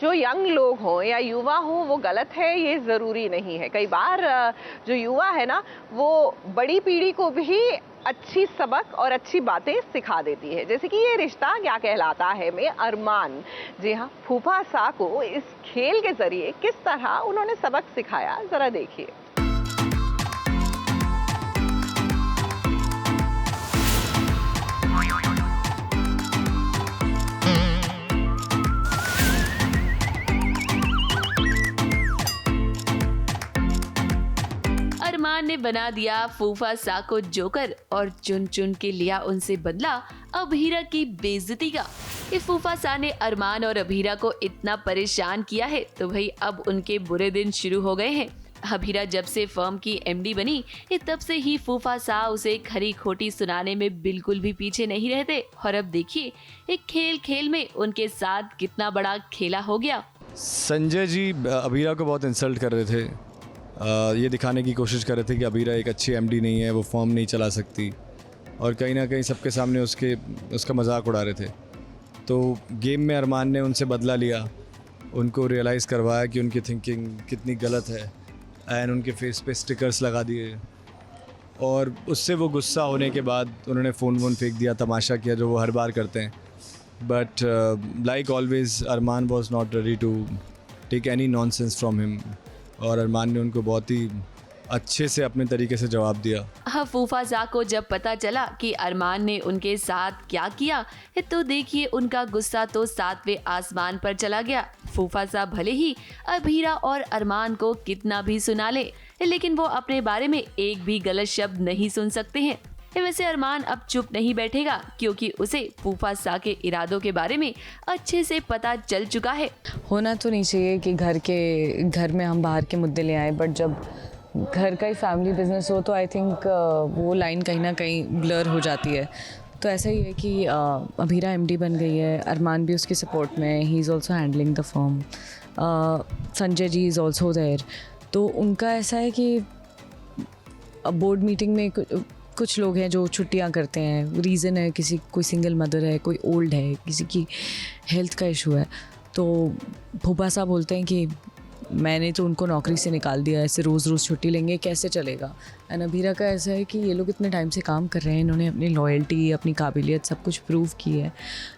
जो यंग लोग हों या युवा हों वो गलत है ये ज़रूरी नहीं है। कई बार जो युवा है ना वो बड़ी पीढ़ी को भी अच्छी सबक और अच्छी बातें सिखा देती है। जैसे कि ये रिश्ता क्या कहलाता है में अरमान, जी हाँ, फूफा सा को इस खेल के जरिए किस तरह उन्होंने सबक सिखाया, जरा देखिए। अरमान ने बना दिया फूफा सा को जोकर और चुन चुन के लिया उनसे बदला अभीरा की बेइज्जती का। ये फूफा सा ने अरमान और अभीरा को इतना परेशान किया है तो भाई अब उनके बुरे दिन शुरू हो गए हैं। अभीरा जब से फर्म की एमडी बनी तब से ही फूफा सा उसे खरी खोटी सुनाने में बिल्कुल भी पीछे नहीं रहते। और अब देखिए एक खेल खेल में उनके साथ कितना बड़ा खेला हो गया। संजय जी अभीरा को बहुत इंसल्ट कर रहे थे, ये दिखाने की कोशिश कर रहे थे कि अभीरा एक अच्छी एमडी नहीं है, वो फर्म नहीं चला सकती, और कहीं ना कहीं सबके सामने उसका मजाक उड़ा रहे थे। तो गेम में अरमान ने उनसे बदला लिया, उनको रियलाइज़ करवाया कि उनकी थिंकिंग कितनी गलत है एंड उनके फेस पे स्टिकर्स लगा दिए। और उससे वो गुस्सा होने के बाद उन्होंने फ़ोन फेंक दिया, तमाशा किया जो वो हर बार करते हैं। But like always Armaan was not ready to take any nonsense from him, और अरमान ने उनको बहुत ही अच्छे से अपने तरीके से जवाब दिया। हाँ, फूफा सा को जब पता चला कि अरमान ने उनके साथ क्या किया तो देखिए उनका गुस्सा तो 7वें आसमान पर चला गया। फूफा सा भले ही अभीरा और अरमान को कितना भी सुना ले, लेकिन वो अपने बारे में एक भी गलत शब्द नहीं सुन सकते हैं। वैसे अरमान अब चुप नहीं बैठेगा क्योंकि उसे फूफा सा के इरादों के बारे में अच्छे से पता चल चुका है। होना तो नहीं चाहिए कि घर में हम बाहर के मुद्दे ले आए, बट जब घर का ही फैमिली बिजनेस हो तो आई थिंक वो लाइन कहीं ना कहीं ब्लर हो जाती है। तो ऐसा ही है कि अभीरा एमडी बन गई है, अरमान भी उसके सपोर्ट में, he is also handling the firm, Sanjay ji is also there. तो उनका ऐसा है कि बोर्ड मीटिंग में कुछ लोग हैं जो छुट्टियां करते हैं, रीज़न है कोई सिंगल मदर है, कोई ओल्ड है, किसी की हेल्थ का इशू है। तो फूफा साहब बोलते हैं कि मैंने तो उनको नौकरी से निकाल दिया, ऐसे रोज़ छुट्टी लेंगे कैसे चलेगा। एंड अभीरा का ऐसा है कि ये लोग इतने टाइम से काम कर रहे हैं, इन्होंने अपनी लॉयल्टी, अपनी काबिलियत सब कुछ प्रूव की है।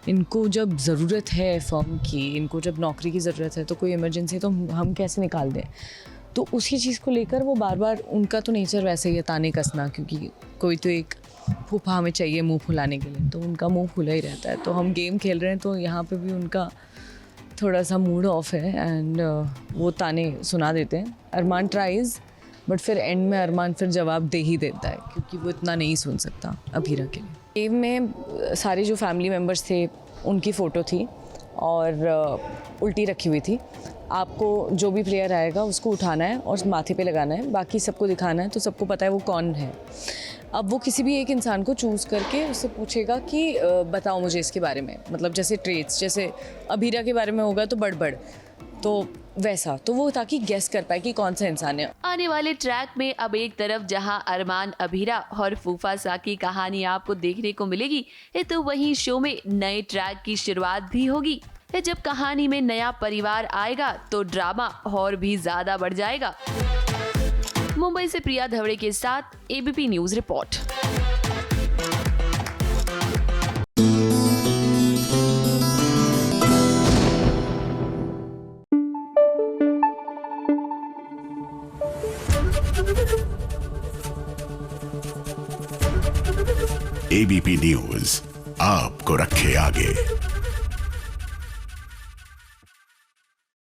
इनको जब ज़रूरत है फर्म की, इनको जब नौकरी की ज़रूरत है, तो कोई इमरजेंसी तो हम कैसे निकाल दें। तो उसी चीज़ को लेकर वो बार बार, उनका तो नेचर वैसे ही है ताने कसना, क्योंकि कोई तो एक फूफा हमें चाहिए मुंह फुलाने के लिए, तो उनका मुंह फुला ही रहता है। तो हम गेम खेल रहे हैं तो यहाँ पे भी उनका थोड़ा सा मूड ऑफ है एंड वो ताने सुना देते हैं। अरमान ट्राइज़, बट फिर एंड में अरमान फिर जवाब दे ही देता है क्योंकि वो इतना नहीं सुन सकता अभीरा के लिए। गेम में सारे जो फैमिली मेम्बर्स थे उनकी फ़ोटो थी और उल्टी रखी हुई थी। आपको जो भी प्लेयर आएगा उसको उठाना है और माथे पे लगाना है, बाकी सबको दिखाना है, तो सबको पता है वो कौन है। अब वो किसी भी एक इंसान को चूज़ करके उससे पूछेगा कि बताओ मुझे इसके बारे में, मतलब जैसे ट्रेट्स, जैसे अभीरा के बारे में होगा तो बड़ तो वैसा, तो वो ताकि गेस कर पाए कि कौन सा इंसान है। आने वाले ट्रैक में अब एक तरफ जहां अरमान, अभीरा और फूफा सा की कहानी आपको देखने को मिलेगी तो वहीं शो में नए ट्रैक की शुरुआत भी होगी। जब कहानी में नया परिवार आएगा तो ड्रामा और भी ज्यादा बढ़ जाएगा। मुंबई से प्रिया धवड़े के साथ ABP news report. ABP news आपको रखे आगे।